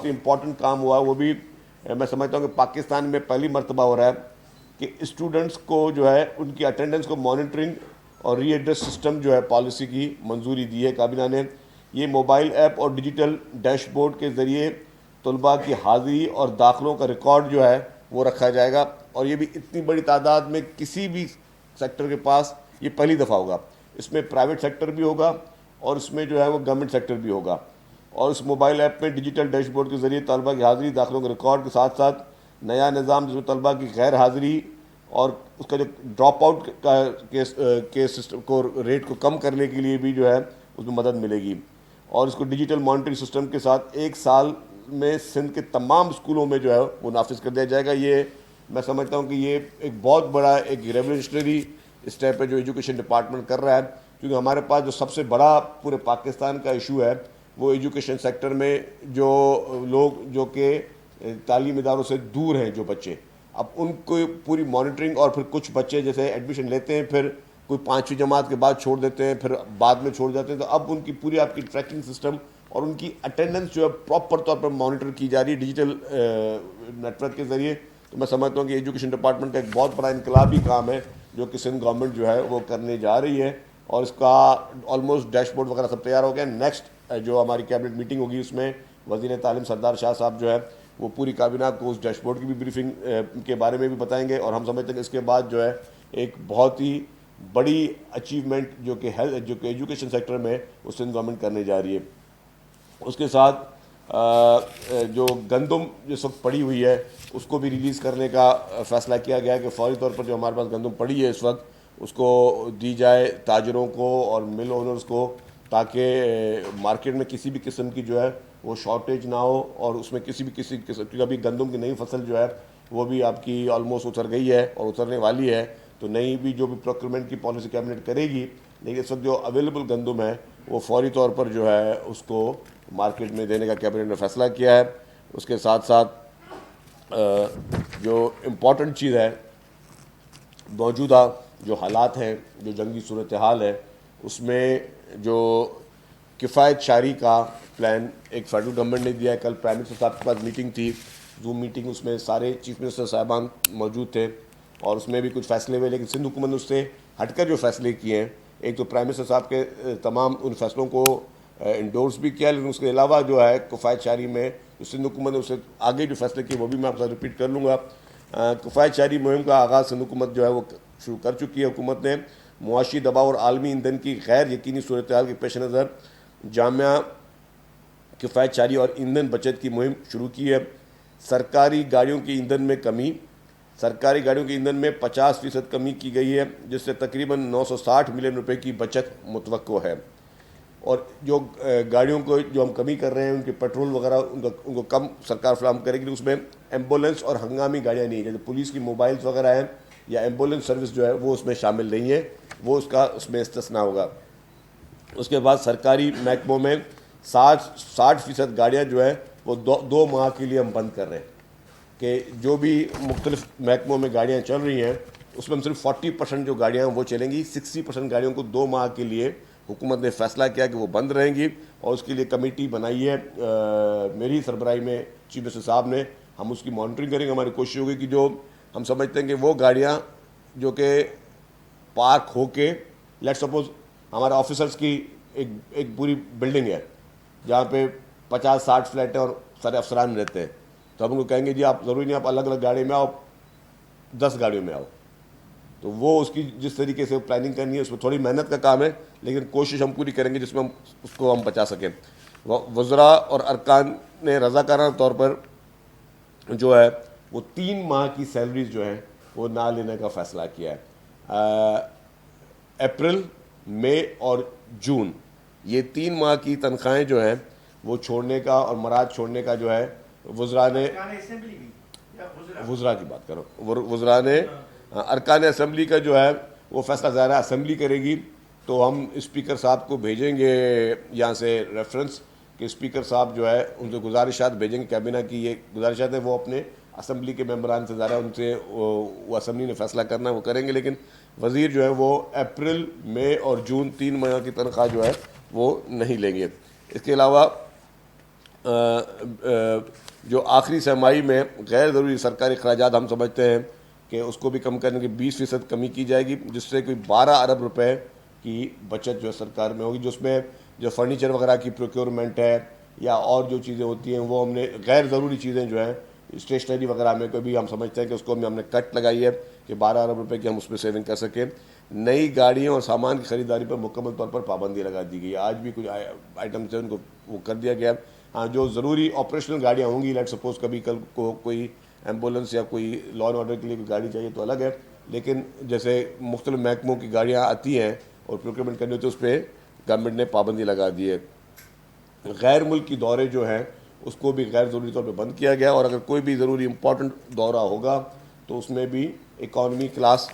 Important کام ہوا وہ بھی میں سمجھتا ہوں کہ پاکستان میں پہلی مرتبہ ہو رہا ہے کہ اسٹوڈنٹس کو جو ہے ان کی اٹینڈنس کو مانیٹرنگ اور ری ایڈریس سسٹم جو ہے پالیسی کی منظوری دی ہے کابینہ نے. یہ موبائل ایپ اور ڈیجیٹل ڈیش بورڈ کے ذریعے طلباء کی حاضری اور داخلوں کا ریکارڈ جو ہے وہ رکھا جائے گا, اور یہ بھی اتنی بڑی تعداد میں کسی بھی سیکٹر کے پاس یہ پہلی دفعہ ہوگا. اس میں پرائیویٹ سیکٹر بھی ہوگا اور اس میں جو ہے وہ گورنمنٹ سیکٹر بھی ہوگا. اور اس موبائل ایپ میں ڈیجیٹل ڈیش بورڈ کے ذریعے طلباء کی حاضری داخلوں کے ریکارڈ کے ساتھ ساتھ نیا نظام جس میں طلباء کی غیر حاضری اور اس کا جو ڈراپ آؤٹ کے سسٹم کو ریٹ کو کم کرنے کے لیے بھی جو ہے اس میں مدد ملے گی. اور اس کو ڈیجیٹل مانیٹرنگ سسٹم کے ساتھ 1 سال میں سندھ کے تمام اسکولوں میں جو ہے وہ نافذ کر دیا جائے گا. یہ میں سمجھتا ہوں کہ یہ ایک بہت بڑا ایک ریولیوشنری اسٹیپ ہے جو ایجوکیشن ڈپارٹمنٹ کر رہا ہے, کیونکہ ہمارے پاس جو سب سے بڑا پورے پاکستان کا ایشو ہے وہ ایجوکیشن سیکٹر میں جو لوگ جو کہ تعلیمی اداروں سے دور ہیں جو بچے, اب ان کو پوری مانیٹرنگ, اور پھر کچھ بچے جیسے ایڈمیشن لیتے ہیں پھر کوئی 5ویں جماعت کے بعد چھوڑ دیتے ہیں پھر بعد میں چھوڑ جاتے ہیں, تو اب ان کی پوری آپ کی ٹریکنگ سسٹم اور ان کی اٹینڈنس جو ہے پراپر طور پر مانیٹر کی جا رہی ہے ڈیجیٹل نیٹ ورک کے ذریعے. تو میں سمجھتا ہوں کہ ایجوکیشن ڈپارٹمنٹ کا ایک بہت بڑا انقلابی کام ہے جو کہ سندھ گورنمنٹ جو ہے وہ کرنے جا رہی ہے, اور اس کا آلموسٹ ڈیش بورڈ وغیرہ سب تیار ہو گیا. نیکسٹ جو ہماری کیبنٹ میٹنگ ہوگی اس میں وزیر تعلیم سردار شاہ صاحب جو ہے وہ پوری کابینہ کو اس ڈیش بورڈ کی بھی بریفنگ کے بارے میں بھی بتائیں گے, اور ہم سمجھتے ہیں کہ اس کے بعد جو ہے ایک بہت ہی بڑی اچیومنٹ جو کہ ایجوکیشن سیکٹر میں وہ سندھ گورنمنٹ کرنے جا رہی ہے. اس کے ساتھ جو گندم جس وقت پڑی ہوئی ہے اس کو بھی ریلیز کرنے کا فیصلہ کیا گیا ہے کہ فوری طور پر جو ہمارے پاس گندم پڑی ہے اس وقت اس کو دی جائے تاجروں کو اور مل اونرز کو, تاکہ مارکیٹ میں کسی بھی قسم کی جو ہے وہ شارٹیج نہ ہو, اور اس میں کسی قسم کی ابھی گندم کی نئی فصل جو ہے وہ بھی آپ کی آلموسٹ اتر گئی ہے اور اترنے والی ہے, تو نئی بھی جو بھی پروکیورمنٹ کی پالیسی کیبنٹ کرے گی, لیکن اس وقت جو اویلیبل گندم ہے وہ فوری طور پر جو ہے اس کو مارکیٹ میں دینے کا کیبنٹ نے فیصلہ کیا ہے. اس کے ساتھ ساتھ جو امپورٹنٹ چیز ہے, موجودہ جو حالات ہیں, جو جنگی صورتحال ہے, اس میں جو کفایت شاری کا پلان ایک فیڈرل گورنمنٹ نے دیا ہے. کل پرائم منسٹر صاحب کے پاس میٹنگ تھی, زوم میٹنگ, اس میں سارے چیف منسٹر صاحبان موجود تھے اور اس میں بھی کچھ فیصلے ہوئے, لیکن سندھ حکومت نے اس سے ہٹ کر جو فیصلے کیے ہیں, ایک تو پرائم منسٹر صاحب کے تمام ان فیصلوں کو انڈورس بھی کیا, لیکن اس کے علاوہ جو ہے کفایت شاری میں جو سندھ حکومت نے اس سے آگے جو فیصلے کیے وہ بھی میں آپ سے ریپیٹ کر لوں گا. کفایت شاری مہم کا آغاز سندھ حکومت جو ہے وہ شروع کر چکی ہے. حکومت نے معاشی دباؤ اور عالمی ایندھن کی غیر یقینی صورتحال کے پیش نظر جامعہ کفایت شاری اور ایندھن بچت کی مہم شروع کی ہے. سرکاری گاڑیوں کی ایندھن میں کمی, سرکاری گاڑیوں کے ایندھن میں 50% کمی کی گئی ہے, جس سے تقریباً 960 ملین روپے کی بچت متوقع ہے. اور جو گاڑیوں کو جو ہم کمی کر رہے ہیں ان کے پیٹرول وغیرہ ان کو کم سرکار فراہم کرے گی. اس میں ایمبولینس اور ہنگامی گاڑیاں نہیں ہیں, جیسے پولیس کی موبائلس وغیرہ ہیں یا ایمبولینس سروس جو ہے وہ اس میں شامل نہیں ہے, وہ اس میں استثناء ہوگا. اس کے بعد سرکاری محکموں میں 60% گاڑیاں جو ہے وہ 2 ماہ کے لیے ہم بند کر رہے ہیں, کہ جو بھی مختلف محکموں میں گاڑیاں چل رہی ہیں اس میں ہم صرف 40% جو گاڑیاں ہیں وہ چلیں گی. 60% گاڑیوں کو 2 ماہ کے لیے حکومت نے فیصلہ کیا کہ وہ بند رہیں گی, اور اس کے لیے کمیٹی بنائی ہے میری سربراہی میں چیف منسٹر صاحب نے. ہم اس کی مانیٹرنگ کریں گے. ہماری کوشش ہوگی کہ جو ہم سمجھتے ہیں کہ وہ گاڑیاں جو کہ پارک ہو کے, لیٹ سپوز ہمارے آفیسرس کی ایک پوری بلڈنگ ہے جہاں پہ 50-60 فلیٹ ہیں اور سارے افسران رہتے ہیں, تو ہم ان کو کہیں گے جی آپ ضروری نہیں آپ الگ الگ گاڑی میں آؤ, 10 گاڑیوں میں آؤ. تو وہ اس کی جس طریقے سے پلاننگ کرنی ہے اس میں تھوڑی محنت کا کام ہے, لیکن کوشش ہم پوری کریں گے جس میں ہم اس کو ہم بچا سکیں. وزراء اور ارکان نے رضاکارانہ طور پر جو ہے وہ 3 ماہ کی سیلریز جو ہیں وہ نہ لینے کا فیصلہ کیا ہے. اپریل, مئی اور جون یہ 3 ماہ کی تنخواہیں جو ہیں وہ چھوڑنے کا اور مراج چھوڑنے کا جو ہے وزراء نے, وزراء کی بات کرو, وزراء نے ارکان اسمبلی کا جو ہے وہ فیصلہ ظاہر ہے اسمبلی کرے گی, تو ہم اسپیکر صاحب کو بھیجیں گے یہاں سے ریفرنس کہ اسپیکر صاحب جو ہے ان سے گزارشات بھیجیں گے. کابینہ کی یہ گزارشات ہیں وہ اپنے اسمبلی کے ممبران سے ظاہر ہے ان سے وہ اسمبلی نے فیصلہ کرنا ہے وہ کریں گے, لیکن وزیر جو ہے وہ اپریل, مئی اور جون 3 ماہ کی تنخواہ جو ہے وہ نہیں لیں گے. اس کے علاوہ جو آخری سرمائی میں غیر ضروری سرکاری اخراجات ہم سمجھتے ہیں کہ اس کو بھی کم کرنے کی 20% کمی کی جائے گی، جس سے کوئی 12 ارب روپے کی بچت جو ہے سرکار میں ہوگی، جس میں جو فرنیچر وغیرہ کی پروکیورمنٹ ہے یا اور جو چیزیں ہوتی ہیں وہ ہم نے غیر ضروری چیزیں جو ہیں اسٹیشنری وغیرہ میں کوئی بھی ہم سمجھتے ہیں کہ اس کو ہم نے کٹ لگائی ہے کہ 12 ارب روپے کی ہم اس میں سیونگ کر سکیں۔ نئی گاڑیوں اور سامان کی خریداری پر مکمل طور پر پابندی لگا دی گئی ہے، آج بھی کچھ آئٹمس ہیں ان کو وہ کر دیا گیا ہے۔ ہاں جو ضروری آپریشنل گاڑیاں ہوں گی، لیٹ سپوز کبھی کل کو کوئی ایمبولینس یا کوئی لا اینڈ آرڈر کے لیے کوئی گاڑی چاہیے تو الگ ہے، لیکن جیسے مختلف محکموں کی گاڑیاں آتی ہیں اور پروکیورمنٹ کرنی ہوتی ہے اس پہ گورنمنٹ نے پابندی لگا دی ہے۔ غیر ملکی دورے جو ہیں اس کو بھی غیر ضروری طور پہ بند کیا گیا، اور اگر کوئی بھی ضروری امپورٹنٹ دورہ ہوگا تو اس میں بھی اکانومی کلاس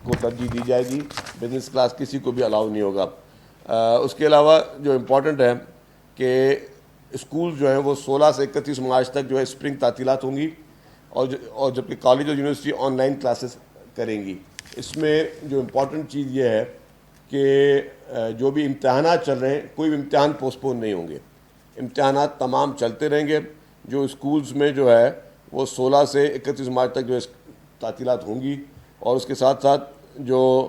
کو ترجیح دی جائے گی، بزنس کلاس کسی کو بھی الاؤ نہیں ہوگا۔ اس کے علاوہ جو امپورٹنٹ ہے کہ اسکول جو ہیں وہ 16 سے 31 مارچ تک جو ہے اسپرنگ تعطیلات ہوں گی، اور جبکہ کالج اور یونیورسٹی آن لائن کلاسز کریں گی۔ اس میں جو امپورٹنٹ چیز یہ ہے کہ جو بھی امتحانات چل رہے ہیں کوئی بھی امتحان پوسٹ پون نہیں ہوں گے، امتحانات تمام چلتے رہیں گے۔ جو اسکولز میں جو ہے وہ 16 سے 31 مارچ تک جو ہے تعطیلات ہوں گی، اور اس کے ساتھ ساتھ جو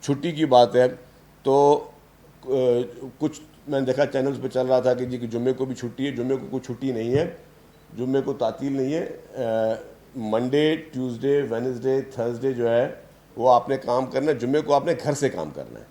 چھٹی کی بات ہے تو کچھ میں نے دیکھا چینلز پہ چل رہا تھا کہ جی کہ جمعے کو بھی چھٹی ہے، جمعے کو کوئی چھٹی نہیں ہے، جمعے کو تعطیل نہیں ہے۔ منڈے، ٹیوزڈے، وینسڈے، تھرسڈے جو ہے وہ آپ نے کام کرنا ہے، جمعے کو آپ نے گھر سے کام کرنا ہے۔